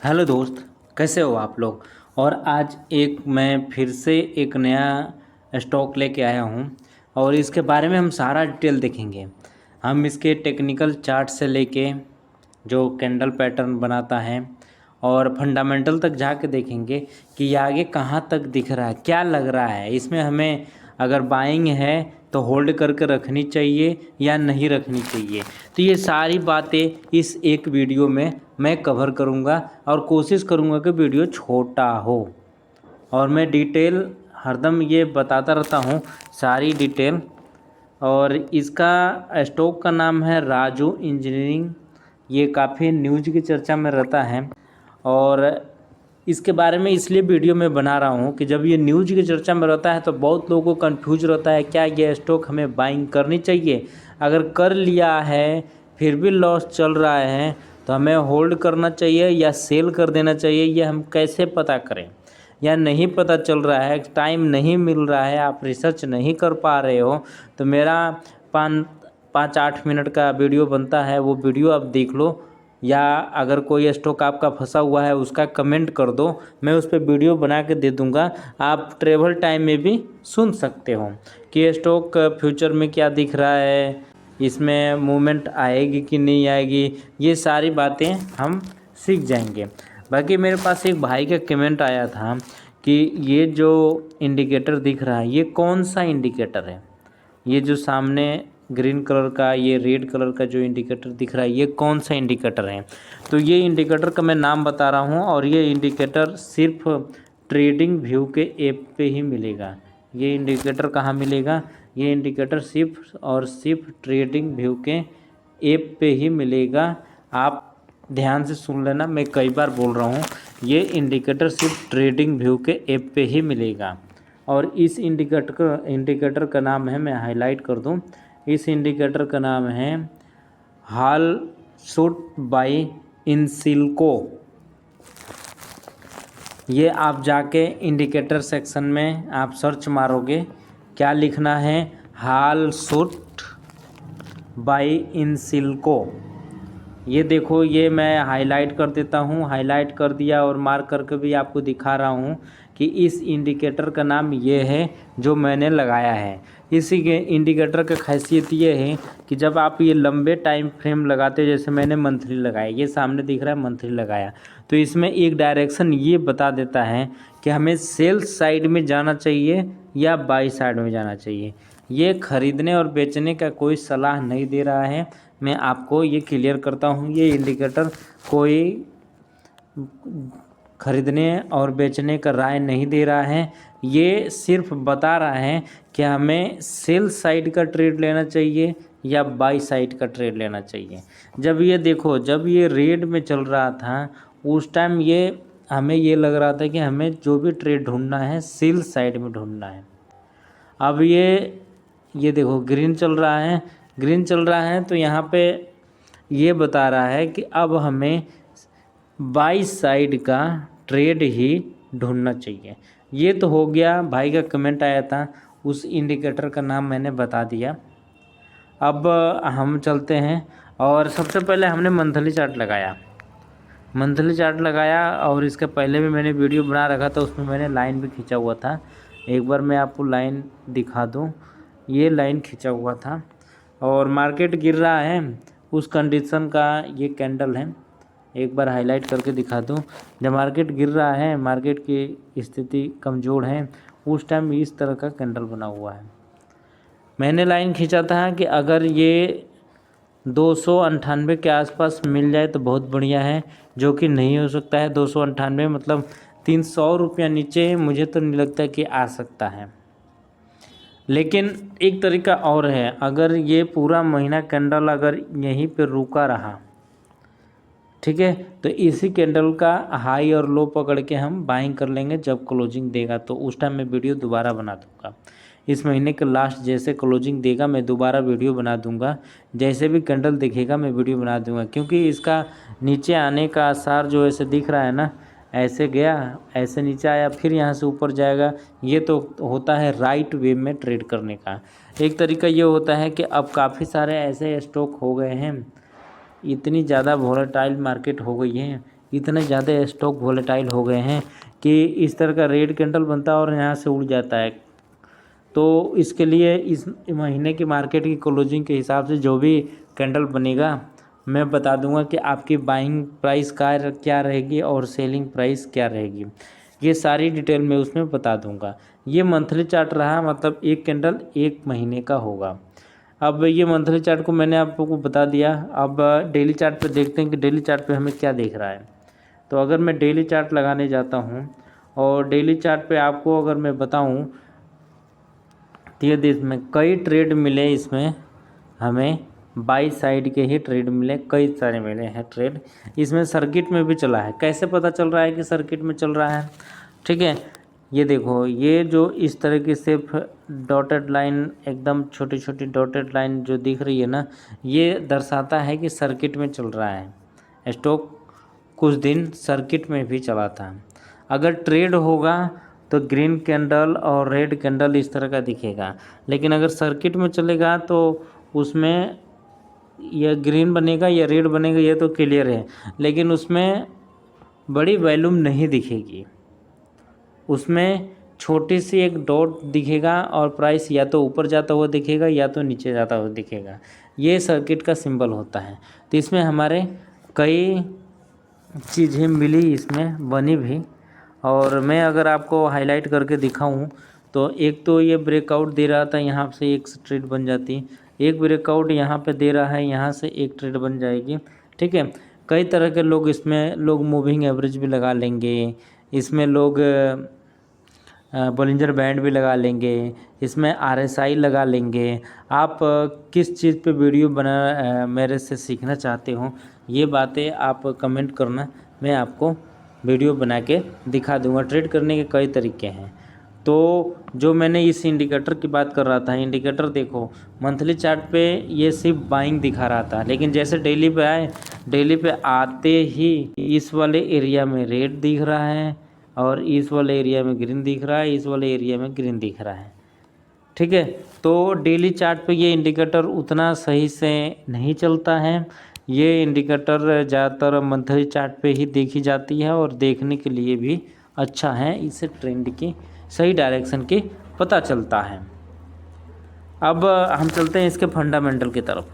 Hello दोस्त, कैसे हो आप लोग। और आज मैं फिर से एक नया स्टॉक लेके आया हूँ और इसके बारे में हम सारा डिटेल देखेंगे। हम इसके टेक्निकल चार्ट से लेके जो कैंडल पैटर्न बनाता है और फंडामेंटल तक जाके देखेंगे कि ये आगे कहाँ तक दिख रहा है, क्या लग रहा है इसमें। हमें अगर बाइंग है तो होल्ड करके रखनी चाहिए या नहीं रखनी चाहिए। तो ये सारी बातें इस एक वीडियो में मैं कवर करूँगा और कोशिश करूँगा कि वीडियो छोटा हो और मैं डिटेल हरदम ये बताता रहता हूँ, सारी डिटेल। और इसका स्टॉक का नाम है राजू इंजीनियरिंग। ये काफ़ी न्यूज़ की चर्चा में रहता है और इसके बारे में इसलिए वीडियो में बना रहा हूँ कि जब ये न्यूज़ की चर्चा में रहता है तो बहुत लोगों को कंफ्यूज रहता है, क्या ये स्टॉक हमें बाइंग करनी चाहिए। अगर कर लिया है फिर भी लॉस चल रहा है तो हमें होल्ड करना चाहिए या सेल कर देना चाहिए, ये हम कैसे पता करें। या नहीं पता चल रहा है, टाइम नहीं मिल रहा है, आप रिसर्च नहीं कर पा रहे हो, तो मेरा 5-8 मिनट का वीडियो बनता है, वो वीडियो आप देख लो। या अगर कोई स्टॉक आपका फंसा हुआ है उसका कमेंट कर दो, मैं उस पर वीडियो बना के दे दूंगा। आप ट्रेवल टाइम में भी सुन सकते हो कि ये स्टॉक फ्यूचर में क्या दिख रहा है, इसमें मूवमेंट आएगी कि नहीं आएगी, ये सारी बातें हम सीख जाएंगे। बाकी मेरे पास एक भाई का कमेंट आया था कि ये जो इंडिकेटर दिख रहा है ये कौन सा इंडिकेटर है। ये जो सामने ग्रीन कलर का, ये रेड कलर का जो इंडिकेटर दिख रहा है ये कौन सा इंडिकेटर है। तो ये इंडिकेटर का मैं नाम बता रहा हूँ और ये इंडिकेटर सिर्फ ट्रेडिंग व्यू के ऐप पे ही मिलेगा। ये इंडिकेटर कहाँ मिलेगा, ये इंडिकेटर सिर्फ और सिर्फ ट्रेडिंग व्यू के ऐप पे ही मिलेगा। आप ध्यान से सुन लेना, मैं कई बार बोल रहा हूँ, ये इंडिकेटर सिर्फ ट्रेडिंग व्यू के ऐप पे ही मिलेगा। और इस इंडिकेटर का नाम है, मैं हाईलाइट कर दूँ, इस इंडिकेटर का नाम है हाल शूट बाय इनसिल्को। ये आप जाके इंडिकेटर सेक्शन में आप सर्च मारोगे, क्या लिखना है, हाल शूट बाय इनसिल्को। ये देखो, ये मैं हाईलाइट कर देता हूँ, हाईलाइट कर दिया और मार्क करके भी आपको दिखा रहा हूँ कि इस इंडिकेटर का नाम ये है जो मैंने लगाया है। इसी के इंडिकेटर का खासियत ये है कि जब आप ये लंबे टाइम फ्रेम लगाते हो, जैसे मैंने मंथली लगाया, ये सामने दिख रहा है मंथली लगाया, तो इसमें एक डायरेक्शन ये बता देता है कि हमें सेल साइड में जाना चाहिए या बाई साइड में जाना चाहिए। ये खरीदने और बेचने का कोई सलाह नहीं दे रहा है, मैं आपको ये क्लियर करता हूँ। ये इंडिकेटर कोई खरीदने और बेचने का राय नहीं दे रहा है, ये सिर्फ बता रहा है कि हमें सेल साइड का ट्रेड लेना चाहिए या बाई साइड का ट्रेड लेना चाहिए। जब ये देखो, जब ये रेड में चल रहा था उस टाइम ये हमें ये लग रहा था कि हमें जो भी ट्रेड ढूंढना है सेल साइड में ढूंढना है। अब ये देखो ग्रीन चल रहा है, ग्रीन चल रहा है, तो यहाँ पे ये बता रहा है कि अब हमें बाई साइड का ट्रेड ही ढूंढना चाहिए। ये तो हो गया, भाई का कमेंट आया था, उस इंडिकेटर का नाम मैंने बता दिया। अब हम चलते हैं और सबसे पहले हमने मंथली चार्ट लगाया, मंथली चार्ट लगाया और इसके पहले भी मैंने वीडियो बना रखा था, उसमें मैंने लाइन भी खींचा हुआ था। एक बार मैं आपको लाइन दिखा दूं, ये लाइन खींचा हुआ था और मार्केट गिर रहा है, उस कंडीशन का ये कैंडल है। एक बार हाईलाइट करके दिखा दूं, जब मार्केट गिर रहा है, मार्केट की स्थिति कमज़ोर है, उस टाइम इस तरह का कैंडल बना हुआ है। मैंने लाइन खींचा था कि अगर ये 298 के आसपास मिल जाए तो बहुत बढ़िया है, जो कि नहीं हो सकता है। 298 मतलब 300 रुपया नीचे मुझे तो नहीं लगता कि आ सकता है। लेकिन एक तरीका और है, अगर ये पूरा महीना कैंडल अगर यहीं पे रुका रहा, ठीक है, तो इसी कैंडल का हाई और लो पकड़ के हम बाइंग कर लेंगे जब क्लोजिंग देगा, तो उस टाइम मैं वीडियो दोबारा बना दूंगा। इस महीने के लास्ट जैसे क्लोजिंग देगा मैं दोबारा वीडियो बना दूंगा, जैसे भी कैंडल दिखेगा मैं वीडियो बना दूंगा। क्योंकि इसका नीचे आने का आसार जो ऐसे दिख रहा है ना, ऐसे गया, ऐसे नीचे आया, फिर यहाँ से ऊपर जाएगा, ये तो होता है राइट वे में ट्रेड करने का। एक तरीका ये होता है कि अब काफ़ी सारे ऐसे स्टॉक हो गए हैं, इतनी ज़्यादा वोलेटाइल मार्केट हो गई है, इतने ज़्यादा स्टॉक वोलेटाइल हो गए हैं कि इस तरह का रेड कैंडल बनता है और यहाँ से उड़ जाता है। तो इसके लिए इस महीने की मार्केट की क्लोजिंग के हिसाब से जो भी कैंडल बनेगा मैं बता दूंगा कि आपकी बाइंग प्राइस क्या रहेगी और सेलिंग प्राइस क्या रहेगी, ये सारी डिटेल मैं उसमें बता दूंगा। ये मंथली चार्ट रहा, मतलब एक कैंडल एक महीने का होगा। अब ये मंथली चार्ट को मैंने आप लोगों को बता दिया। अब डेली चार्ट पे देखते हैं कि डेली चार्ट पे हमें क्या दिख रहा है। तो अगर मैं डेली चार्ट लगाने जाता हूँ और डेली चार्ट पे आपको अगर मैं बताऊँ तो ये इसमें कई ट्रेड मिले, इसमें हमें बाई साइड के ही ट्रेड मिले, कई सारे मिले हैं ट्रेड। इसमें सर्किट में भी चला है। कैसे पता चल रहा है कि सर्किट में चल रहा है? ठीक है, ये देखो, ये जो इस तरीके से डॉटेड लाइन, एकदम छोटी छोटी डॉटेड लाइन जो दिख रही है ना, ये दर्शाता है कि सर्किट में चल रहा है। स्टॉक कुछ दिन सर्किट में भी चला था। अगर ट्रेड होगा तो ग्रीन कैंडल और रेड कैंडल इस तरह का दिखेगा, लेकिन अगर सर्किट में चलेगा तो उसमें या ग्रीन बनेगा या रेड बनेगा, ये तो क्लियर है, लेकिन उसमें बड़ी वॉल्यूम नहीं दिखेगी। उसमें छोटी सी एक डॉट दिखेगा और प्राइस या तो ऊपर जाता हुआ दिखेगा या तो नीचे जाता हुआ दिखेगा। ये सर्किट का सिंबल होता है। तो इसमें हमारे कई चीज़ें मिली, इसमें बनी भी। और मैं अगर आपको हाईलाइट करके दिखाऊं तो एक तो ये ब्रेकआउट दे रहा था, यहाँ से एक ट्रेड बन जाती, एक ब्रेकआउट यहाँ पे दे रहा है, यहाँ से एक ट्रेड बन जाएगी। ठीक है, कई तरह के लोग इसमें लोग एवरेज भी लगा लेंगे, इसमें लोग बॉलिंजर बैंड भी लगा लेंगे, इसमें RSI लगा लेंगे। आप किस चीज़ पे वीडियो मेरे से सीखना चाहते हो, ये बातें आप कमेंट करना, मैं आपको वीडियो बना के दिखा दूंगा। ट्रेड करने के कई तरीके हैं। तो जो मैंने इस इंडिकेटर की बात कर रहा था, इंडिकेटर देखो मंथली चार्ट पे ये सिर्फ बाइंग दिखा रहा था, लेकिन जैसे डेली पे आए, डेली पे आते ही इस वाले एरिया में रेड दिख रहा है और इस वाले एरिया में ग्रीन दिख रहा है, इस वाले एरिया में ग्रीन दिख रहा है। ठीक है, तो डेली चार्ट पे ये इंडिकेटर उतना सही से नहीं चलता है। ये इंडिकेटर ज़्यादातर मंथली चार्ट पे ही देखी जाती है और देखने के लिए भी अच्छा है, इससे ट्रेंड की सही डायरेक्शन की पता चलता है। अब हम चलते हैं इसके फंडामेंटल की तरफ।